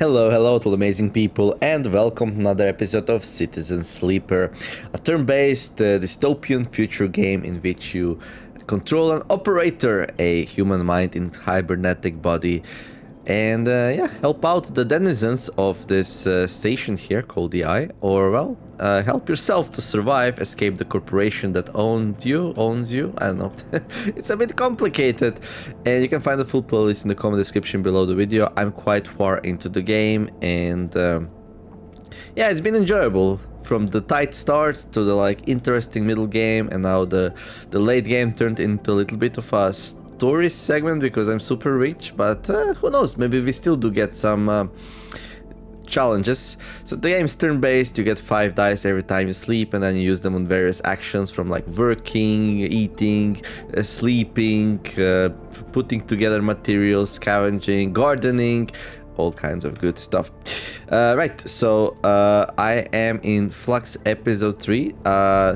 Hello to all amazing people, and welcome to another episode of Citizen Sleeper, a turn-based dystopian future game in which you control an operator, a human mind in cybernetic body, and help out the denizens of this station here called the Eye, or well, help yourself to survive, escape the corporation that owns you, I don't know. It's a bit complicated, and you can find the full playlist in the comment description below the video. I'm quite far into the game, and yeah, it's been enjoyable. From the tight start to the interesting middle game, and now the late game turned into a little bit of a story segment because I'm super rich, but who knows, maybe we still do get some challenges. So the game's turn-based, you get 5 dice every time you sleep, and then you use them on various actions from like working, eating, sleeping, putting together materials, scavenging, gardening, all kinds of good stuff. Right, so I am in Flux episode 3.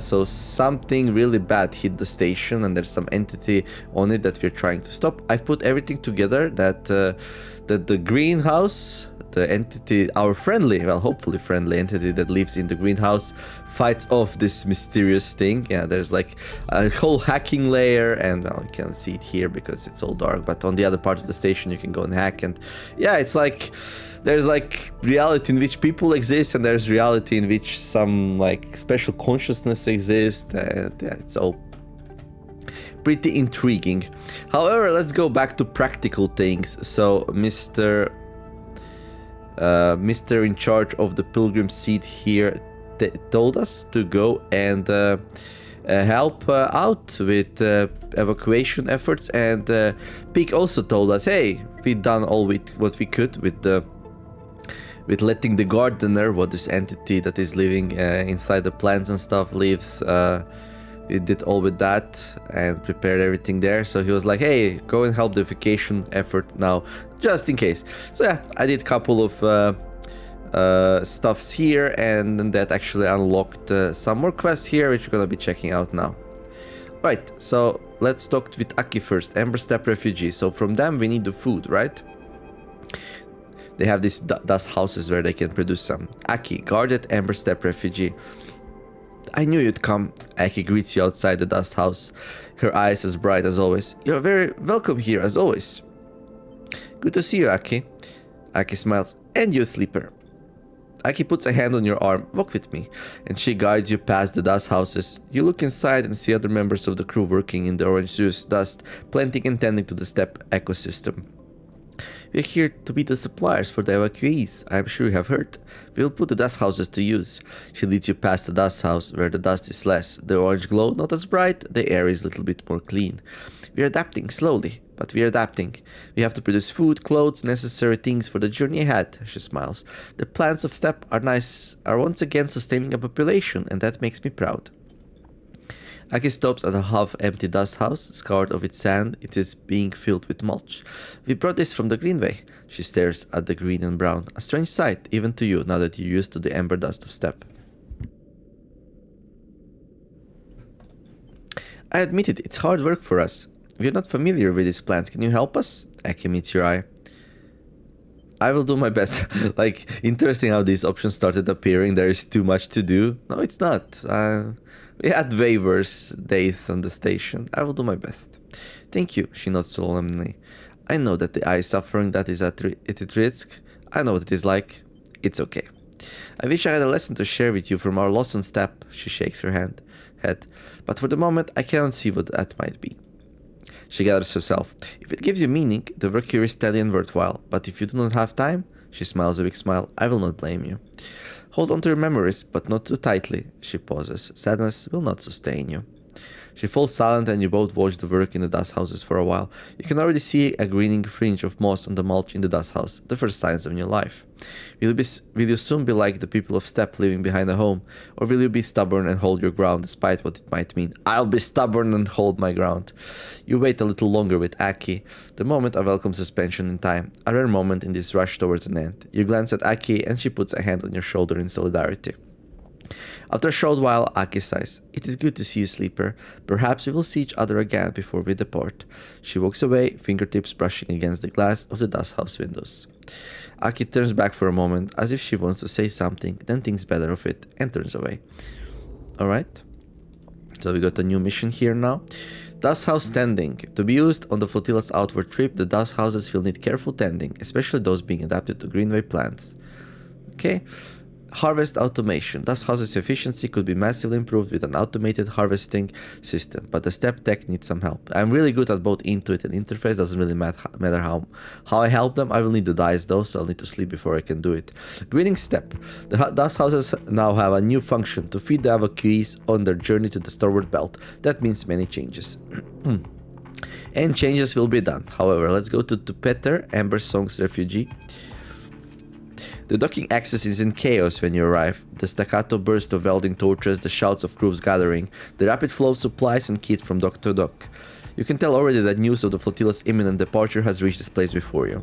So something really bad hit the station, and there's some entity on it that we're trying to stop. I've put everything together that the greenhouse, the entity, our friendly, well, hopefully friendly entity that lives in the greenhouse, fights off this mysterious thing. Yeah, there's like a whole hacking layer, and well, you can't see it here because it's all dark, but on the other part of the station you can go and hack. And yeah, it's like there's like reality in which people exist, and there's reality in which some like special consciousness exists, and yeah, it's all pretty intriguing. However, let's go back to practical things. So Mr. in charge of the pilgrim seat here told us to go and help out with evacuation efforts, and Pig also told us, hey, we've done all what we could with letting the gardener, what this entity that is living inside the plants and stuff lives. We did all with that and prepared everything there. So he was like, hey, go and help the evacuation effort now, just in case. So yeah, I did a couple of stuffs here, and that actually unlocked some more quests here, which we're gonna be checking out now. Right, so let's talk with Aki first, Ember Step Refugee. So from them we need the food, right? They have these dust houses where they can produce some. Aki, guarded Ember Step Refugee. I knew you'd come. Aki greets you outside the dust house, her eyes as bright as always. You're very welcome here as always. Good to see you, Aki. Aki smiles. And you, Sleeper. Aki puts a hand on your arm. Walk with me. And she guides you past the dust houses. You look inside and see other members of the crew working in the orange juice dust, planting and tending to the step ecosystem. We're here to be the suppliers for the evacuees. I'm sure you have heard. We'll put the dust houses to use. She leads you past the dust house, where the dust is less. The orange glow not as bright, the air is a little bit more clean. We're adapting slowly, but we're adapting. We have to produce food, clothes, necessary things for the journey ahead, she smiles. The plans of STEP are once again sustaining a population, and that makes me proud. Aki stops at a half-empty dust house, scoured of its sand. It is being filled with mulch. We brought this from the Greenway. She stares at the green and brown. A strange sight, even to you, now that you're used to the ember dust of steppe. I admit it, it's hard work for us. We're not familiar with these plants. Can you help us? Aki meets your eye. I will do my best. Like, interesting how these options started appearing. There is too much to do. No, it's not. We had waivers days on the station. I will do my best. Thank you, she nods solemnly. I know that the eye suffering that is at risk. I know what it is like. It's okay. I wish I had a lesson to share with you from our loss on step. She shakes her head. But for the moment, I cannot see what that might be. She gathers herself. If it gives you meaning, the work here is steady and worthwhile. But if you do not have time, she smiles a big smile, I will not blame you. Hold on to your memories, but not too tightly. She pauses. Sadness will not sustain you. She falls silent, and you both watch the work in the dust houses for a while. You can already see a greening fringe of moss on the mulch in the dust house, the first signs of new life. Will you soon be like the people of Steppe living behind a home, or will you be stubborn and hold your ground despite what it might mean? I'll be stubborn and hold my ground. You wait a little longer with Aki, the moment a welcome suspension in time, a rare moment in this rush towards an end. You glance at Aki, and she puts a hand on your shoulder in solidarity. After a short while, Aki sighs. It is good to see you, sleeper. Perhaps we will see each other again before we depart. She walks away, fingertips brushing against the glass of the dust house windows. Aki turns back for a moment, as if she wants to say something, then thinks better of it, and turns away. Alright. So we got a new mission here now. Dust house tending. To be used on the flotilla's outward trip, the dust houses will need careful tending, especially those being adapted to greenway plants. Okay. Harvest automation. Dust houses efficiency could be massively improved with an automated harvesting system, but the step tech needs some help. I'm really good at both Intuit and interface. Doesn't really matter how I help them. I will need the dice though, so I'll need to sleep before I can do it. Greening step. The dust houses now have a new function to feed the evacuees on their journey to the starboard belt. That means many changes. And changes will be done. However, let's go to Peter, Amber Song's refugee. The docking access is in chaos when you arrive. The staccato burst of welding torches, the shouts of crews gathering, the rapid flow of supplies and kit from dock to dock. You can tell already that news of the flotilla's imminent departure has reached this place before you.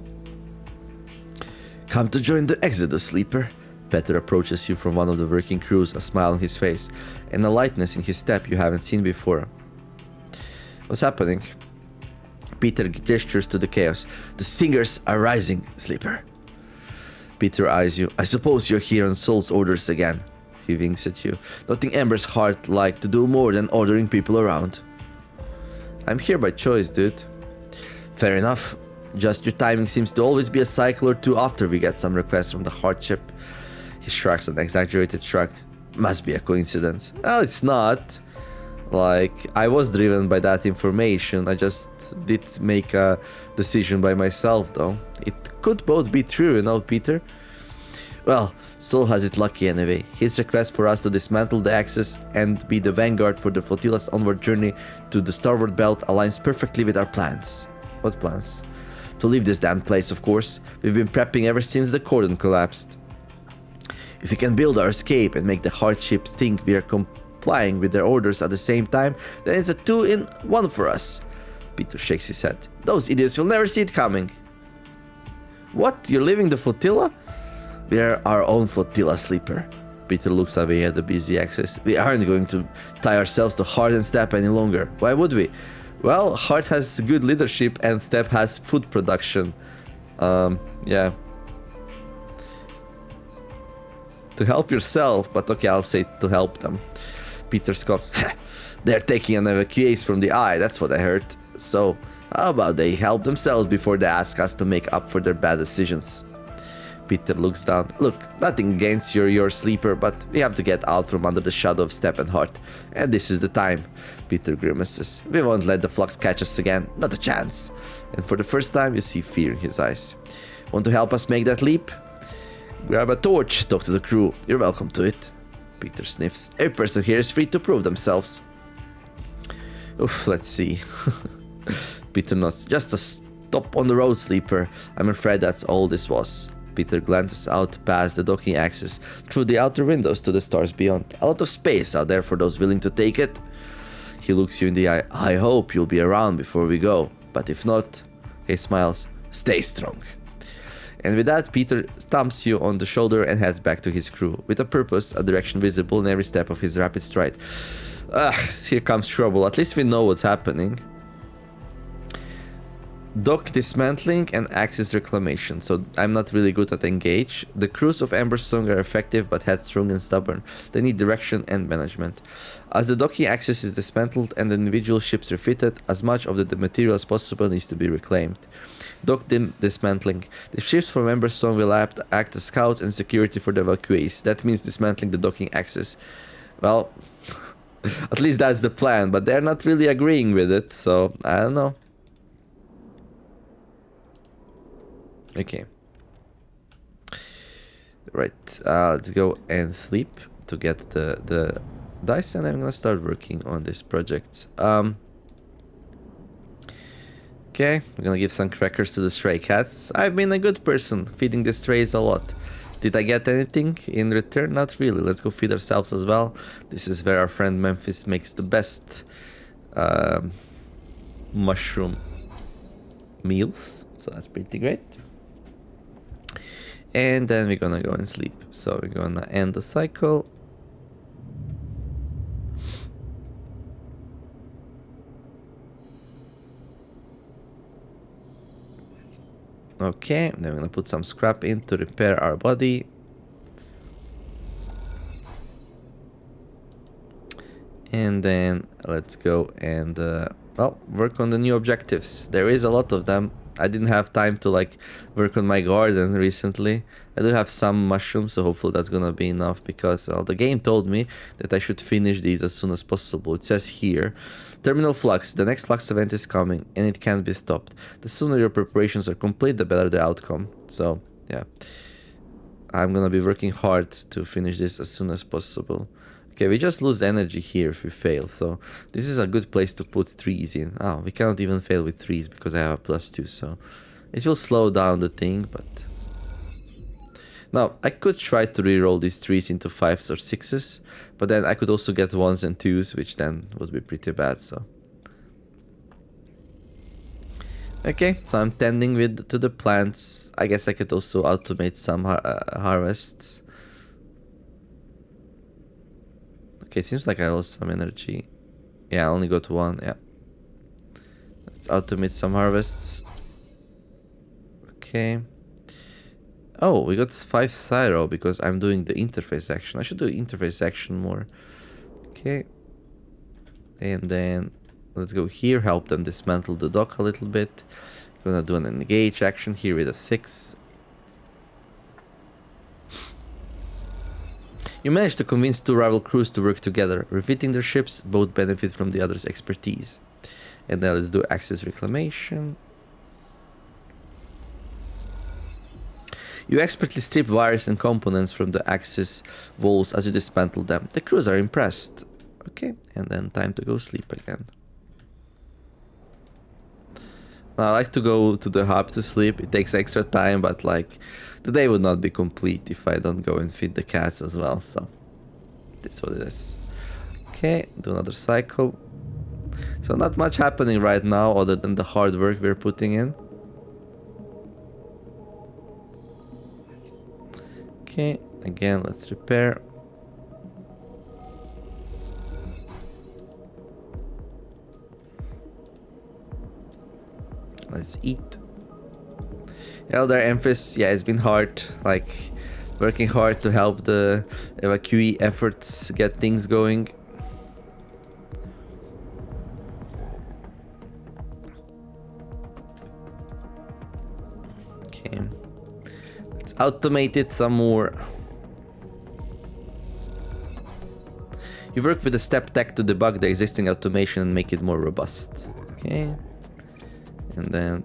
Come to join the Exodus, sleeper. Peter approaches you from one of the working crews, a smile on his face, and a lightness in his step you haven't seen before. What's happening? Peter gestures to the chaos. The singers are rising, sleeper. Peter eyes you. I suppose you're here on Soul's orders again. He winks at you. Nothing Amber's heart like to do more than ordering people around. I'm here by choice, dude. Fair enough. Just your timing seems to always be a cycle or two after we get some requests from the hardship. He shrugs an exaggerated shrug. Must be a coincidence. Well, it's not. Like, I was driven by that information. I just did make a decision by myself, though. It could both be true, you know, Peter. Well, Soul has it lucky anyway. His request for us to dismantle the Axis and be the vanguard for the flotilla's onward journey to the starboard belt aligns perfectly with our plans. What plans? To leave this damn place, of course. We've been prepping ever since the cordon collapsed. If we can build our escape and make the hardships think we are complying with their orders at the same time, then it's a 2-in-1 for us. Peter shakes his head. Those idiots will never see it coming. What? You're leaving the flotilla? We are our own flotilla, sleeper. Peter looks away at the busy axis. We aren't going to tie ourselves to Hart and Step any longer. Why would we? Well, Hart has good leadership and Step has food production. Yeah. To help yourself, but okay, I'll say to help them. Peter scoffs. They're taking an evacuation from the eye, that's what I heard. So, how about they help themselves before they ask us to make up for their bad decisions? Peter looks down. Look, nothing against your sleeper, but we have to get out from under the shadow of Step and Hart. And this is the time. Peter grimaces. We won't let the flux catch us again. Not a chance. And for the first time, you see fear in his eyes. Want to help us make that leap? Grab a torch, talk to the crew. You're welcome to it. Peter sniffs. Every person here is free to prove themselves. Oof, let's see. Peter nods. Just a stop on the road, sleeper. I'm afraid that's all this was. Peter glances out past the docking axis, through the outer windows to the stars beyond. A lot of space out there for those willing to take it. He looks you in the eye. I hope you'll be around before we go. But if not, he smiles. Stay strong. And with that, Peter stamps you on the shoulder and heads back to his crew, with a purpose, a direction visible in every step of his rapid stride. Here comes trouble. At least we know what's happening. Dock dismantling and axis reclamation. So I'm not really good at engage. The crews of Amber Song are effective but headstrong and stubborn. They need direction and management. As the docking axis is dismantled and the individual ships refitted, as much of the material as possible needs to be reclaimed. Dock dismantling. The ships from Amber Song will act as scouts and security for the evacuees. That means dismantling the docking axis. Well, at least that's the plan, but they're not really agreeing with it, so I don't know. Okay. Right, let's go and sleep to get the dice, and I'm gonna start working on this project. Okay, we're gonna give some crackers to the stray cats. I've been a good person, feeding the strays a lot. Did I get anything in return? Not really. Let's go feed ourselves as well. This is where our friend Memphis makes the best mushroom meals, so that's pretty great. And then we're gonna go and sleep. So we're gonna end the cycle. Okay, then we're gonna put some scrap in to repair our body. And then let's go and, well, work on the new objectives. There is a lot of them. I didn't have time to like work on my garden recently. I do have some mushrooms, so hopefully that's gonna be enough because, well, the game told me that I should finish these as soon as possible. It says here, Terminal Flux, the next Flux event is coming and it can't be stopped. The sooner your preparations are complete, the better the outcome. So, yeah. I'm gonna be working hard to finish this as soon as possible. Okay, we just lose energy here if we fail, so this is a good place to put trees in. Oh, we cannot even fail with trees because I have a +2, so it will slow down the thing, but... Now, I could try to reroll these trees into 5s or 6s, but then I could also get 1s and 2s, which then would be pretty bad, so... Okay, so I'm tending to the plants. I guess I could also automate some harvests. Okay, seems like I lost some energy. Yeah, I only got 1, yeah. Let's automate some harvests. Okay. Oh, we got 5 Thyro because I'm doing the interface action. I should do interface action more. Okay. And then let's go here, help them dismantle the dock a little bit. Gonna do an engage action here with a 6. You managed to convince 2 rival crews to work together. Refitting their ships, both benefit from the other's expertise. And then let's do access reclamation. You expertly strip wires and components from the access walls as you dismantle them. The crews are impressed. Okay, and then time to go sleep again. Now, I like to go to the hub to sleep. It takes extra time, but like the day would not be complete if I don't go and feed the cats as well, so that's what it is. Okay, do another cycle. So not much happening right now other than the hard work we're putting in. Okay, again, let's repair. Let's eat. Elder Emphys, yeah, it's been hard, like working hard to help the evacuee efforts get things going. Okay, let's automate it some more. You work with the step tech to debug the existing automation and make it more robust. Okay, and then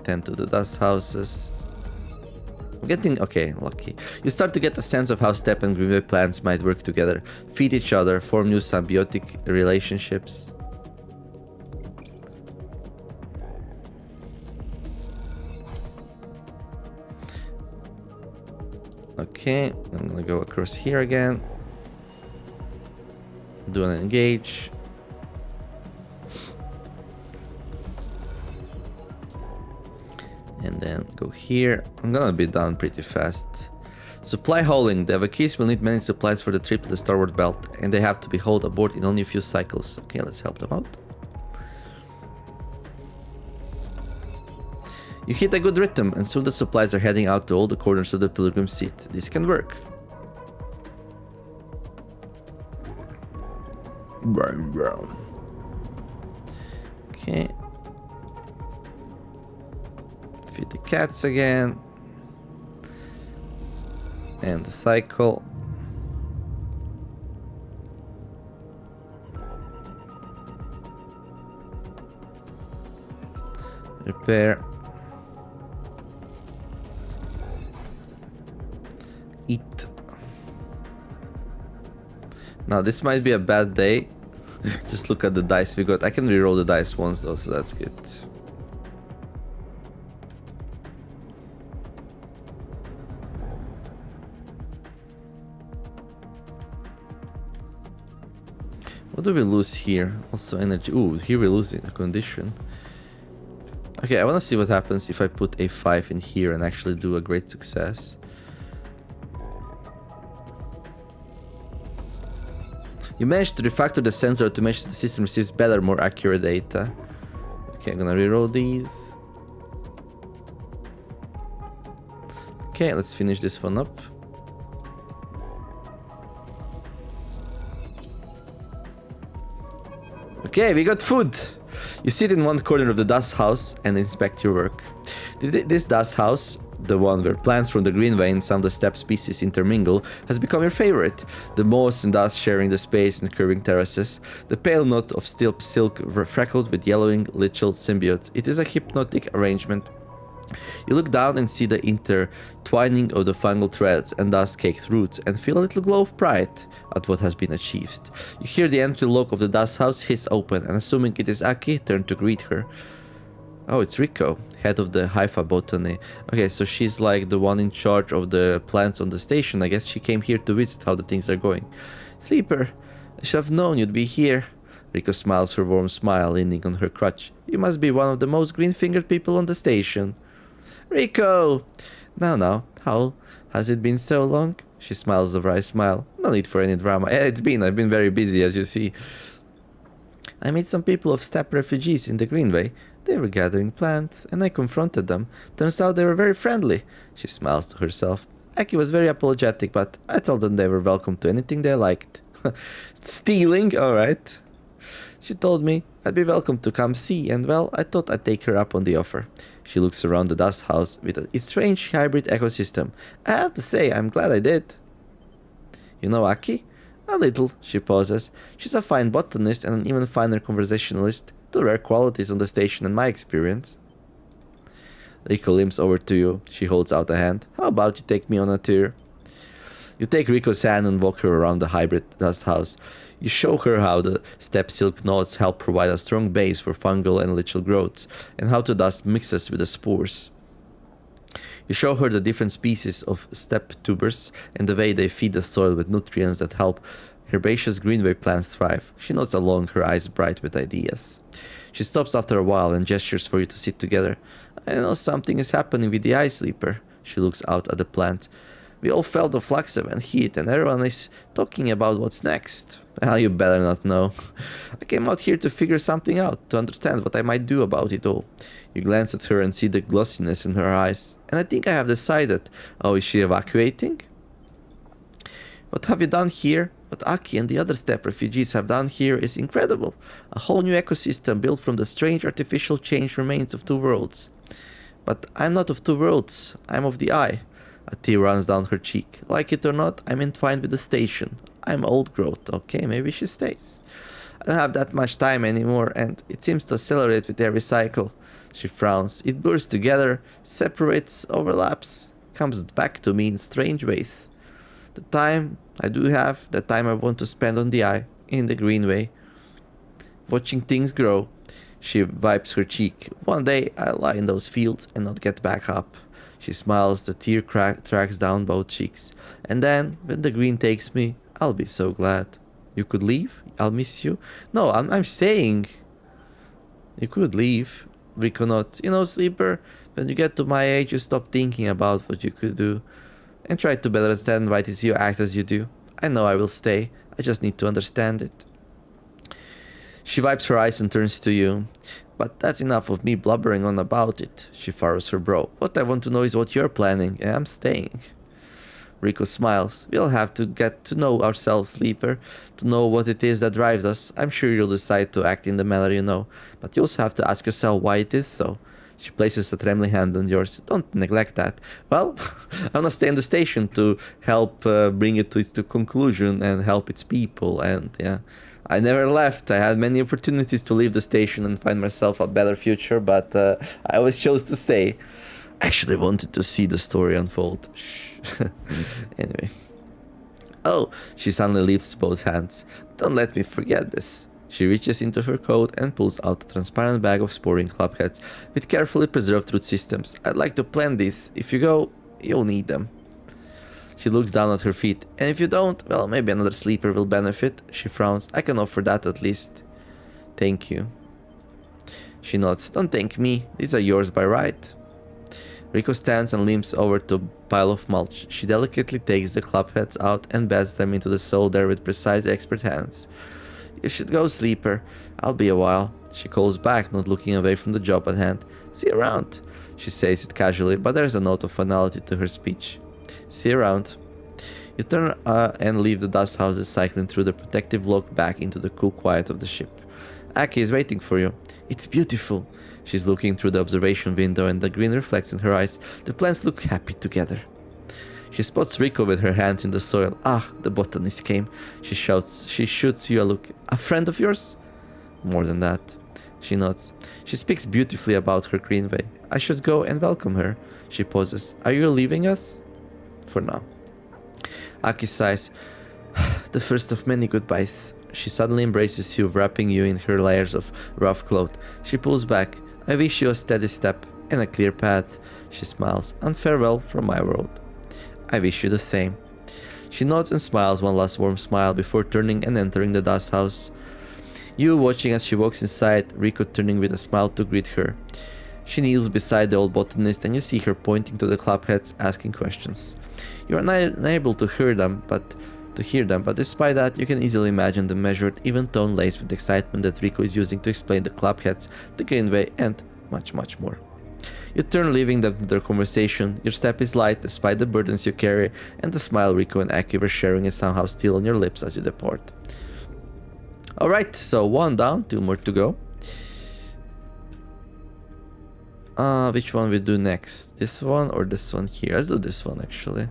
tend to the dust houses. I'm getting, okay, lucky. You start to get a sense of how step and greenway plants might work together, feed each other, form new symbiotic relationships. Okay, I'm gonna go across here again. Do an engage. And then go here. I'm gonna be done pretty fast. Supply hauling. The evacuees will need many supplies for the trip to the starboard belt, and they have to be hauled aboard in only a few cycles. Okay, let's help them out. You hit a good rhythm, and soon the supplies are heading out to all the corners of the pilgrim seat. This can work. Okay. Feed the cats again. And the cycle. Repair. Eat. Now this might be a bad day. Just look at the dice we got. I can reroll the dice once though, so that's good. What do we lose here? Also energy. Ooh, here we're losing a condition. Okay, I want to see what happens if I put a 5 in here and actually do a great success. You managed to refactor the sensor to make sure the system receives better, more accurate data. Okay, I'm gonna reroll these. Okay, let's finish this one up. Okay, we got food. You sit in one corner of the dust house and inspect your work. This dust house, the one where plants from the greenway and some of the steppe species intermingle, has become your favorite. The moss and dust sharing the space and curving terraces. The pale knot of steel silk freckled with yellowing little symbiotes. It is a hypnotic arrangement. You look down and see the intertwining of the fungal threads and dust-caked roots and feel a little glow of pride at what has been achieved. You hear the entry lock of the dust house hiss open, and assuming it is Aki, turn to greet her. Oh, it's Rico, head of the Haifa botany. Okay, so she's like the one in charge of the plants on the station. I guess she came here to visit how the things are going. Sleeper, I should have known you'd be here. Rico smiles her warm smile, leaning on her crutch. You must be one of the most green-fingered people on the station. Rico! Now, how has it been so long? She smiles a wry smile. No need for any drama. I've been very busy, as you see. I met some people of steppe refugees in the Greenway. They were gathering plants, and I confronted them. Turns out they were very friendly. She smiles to herself. Aki was very apologetic, but I told them they were welcome to anything they liked. Stealing? Alright. She told me I'd be welcome to come see, and well, I thought I'd take her up on the offer. She looks around the dust house with its strange hybrid ecosystem. I have to say, I'm glad I did. You know Aki? A little, she pauses. She's a fine botanist and an even finer conversationalist. Two rare qualities on the station in my experience. Rico limps over to you. She holds out a hand. How about you take me on a tour? You take Rico's hand and walk her around the hybrid dust house. You show her how the steppe silk knots help provide a strong base for fungal and lichel growths, and how the dust mixes with the spores. You show her the different species of steppe tubers and the way they feed the soil with nutrients that help herbaceous greenway plants thrive. She nods along, her eyes bright with ideas. She stops after a while and gestures for you to sit together. I know something is happening with the eye sleeper. She looks out at the plant. We all felt the flux and heat, and everyone is talking about what's next. Well, you better not know. I came out here to figure something out, to understand what I might do about it all. You glance at her and see the glossiness in her eyes, and I think I have decided. Oh, is she evacuating? What have you done here? What Aki and the other steppe refugees have done here is incredible. A whole new ecosystem built from the strange artificial change remains of two worlds. But I'm not of two worlds, I'm of the eye. A tear runs down her cheek. Like it or not, I'm entwined with the station. I'm old growth. Okay, maybe she stays. I don't have that much time anymore, and it seems to accelerate with every cycle. She frowns. It blurs together, separates, overlaps, comes back to me in strange ways. The time I do have, the time I want to spend on the eye, in the greenway, watching things grow. She wipes her cheek. One day I'll lie in those fields and not get back up. She smiles, the tear tracks down both cheeks. And then, when the green takes me, I'll be so glad. You could leave? I'll miss you. No, I'm staying. You could leave. Rico nods. You know, Sleeper, when you get to my age, you stop thinking about what you could do. And try to better understand why it is you act as you do. I know I will stay. I just need to understand it. She wipes her eyes and turns to you. But that's enough of me blubbering on about it. She furrows her brow. What I want to know is what you're planning, and I'm staying. Rico smiles. We'll have to get to know ourselves, Sleeper, to know what it is that drives us. I'm sure you'll decide to act in the manner you know, but you also have to ask yourself why it is so. She places a trembling hand on yours. Don't neglect that. Well, I want to stay in the station to help bring it to its conclusion and help its people, and yeah. I never left. I had many opportunities to leave the station and find myself a better future, but I always chose to stay. I actually wanted to see the story unfold. Shh. Anyway. Oh, she suddenly lifts both hands. Don't let me forget this. She reaches into her coat and pulls out a transparent bag of sporing club heads with carefully preserved root systems. I'd like to plant these. If you go, you'll need them. She looks down at her feet. And if you don't, well, maybe another sleeper will benefit. She frowns. I can offer that at least. Thank you. She nods. Don't thank me. These are yours by right. Rico stands and limps over to a pile of mulch. She delicately takes the club heads out and beds them into the soil there with precise expert hands. You should go, Sleeper. I'll be a while. She calls back, not looking away from the job at hand. See you around. She says it casually, but there's a note of finality to her speech. See you around. You turn and leave the dust houses, cycling through the protective lock back into the cool quiet of the ship. Aki is waiting for you. It's beautiful. She's looking through the observation window and the green reflects in her eyes. The plants look happy together. She spots Rico with her hands in the soil. Ah, the botanist came. She shouts. She shoots you a look. A friend of yours? More than that. She nods. She speaks beautifully about her greenway. I should go and welcome her. She pauses. Are you leaving us? For now. Aki sighs. The first of many goodbyes. She suddenly embraces you, wrapping you in her layers of rough cloth. She pulls back. I wish you a steady step and a clear path. She smiles. And farewell from my world. I wish you the same. She nods and smiles one last warm smile before turning and entering the dust house. You watching as she walks inside, Rico turning with a smile to greet her. She kneels beside the old botanist and you see her pointing to the club heads, asking questions. You are unable to hear them, but despite that, you can easily imagine the measured, even tone laced with excitement that Rico is using to explain the club heads, the greenway, and much, much more. You turn, leaving them to their conversation. Your step is light despite the burdens you carry, and the smile Rico and Aki were sharing is somehow still on your lips as you depart. Alright, so 1 down, 2 more to go. Which one we do next? This one or this one here? Let's do this one actually.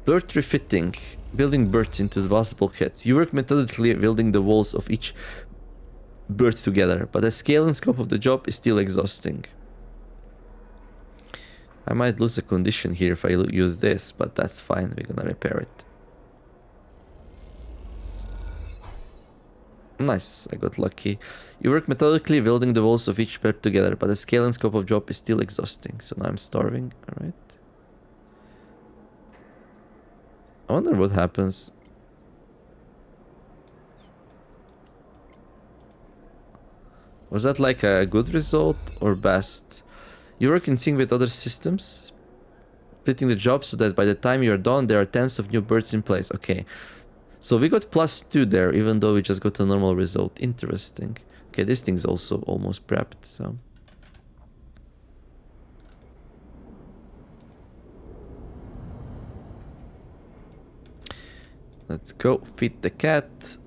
Bird refitting. Building birds into the vast bulkheads. You work methodically building the walls of each bird together, but the scale and scope of the job is still exhausting. I might lose a condition here if I use this, but that's fine. We're gonna repair it. Nice, I got lucky. You work methodically building the walls of each bird together, but the scale and scope of job is still exhausting. So now I'm starving, alright. I wonder what happens. Was that like a good result or best? You work in sync with other systems, splitting the job so that by the time you're done, there are tens of new birds in place. Okay. So we got +2 there, even though we just got a normal result. Interesting. Okay, this thing's also almost prepped, so... Let's go feed the cat.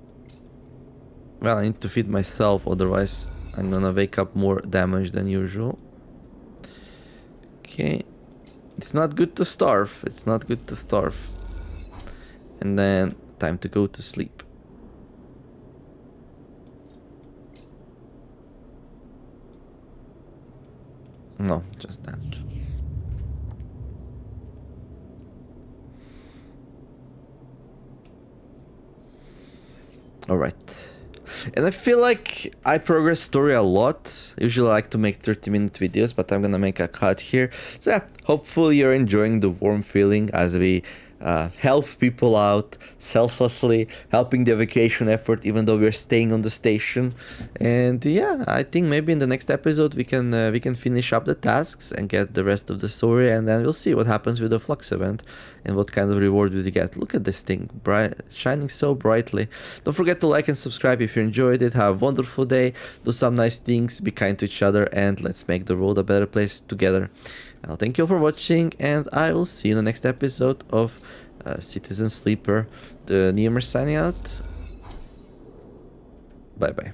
Well, I need to feed myself, otherwise I'm gonna wake up more damage than usual. Okay. It's not good to starve. It's not good to starve. And then time to go to sleep. No, just that. Alright. And I feel like I progress story a lot. Usually I like to make 30-minute videos, but I'm gonna make a cut here. So yeah, hopefully you're enjoying the warm feeling as we help people out selflessly, helping the evacuation effort even though we're staying on the station. And yeah, I think maybe in the next episode we can finish up the tasks and get the rest of the story, and then we'll see what happens with the flux event and what kind of reward we get. Look at this thing, bright, shining so brightly. Don't forget to like and subscribe if you enjoyed it. Have a wonderful day, do some nice things, be kind to each other, and let's make the world a better place together. Thank you all for watching, and I will see you in the next episode of Citizen Sleeper. TheNeomare signing out. Bye bye.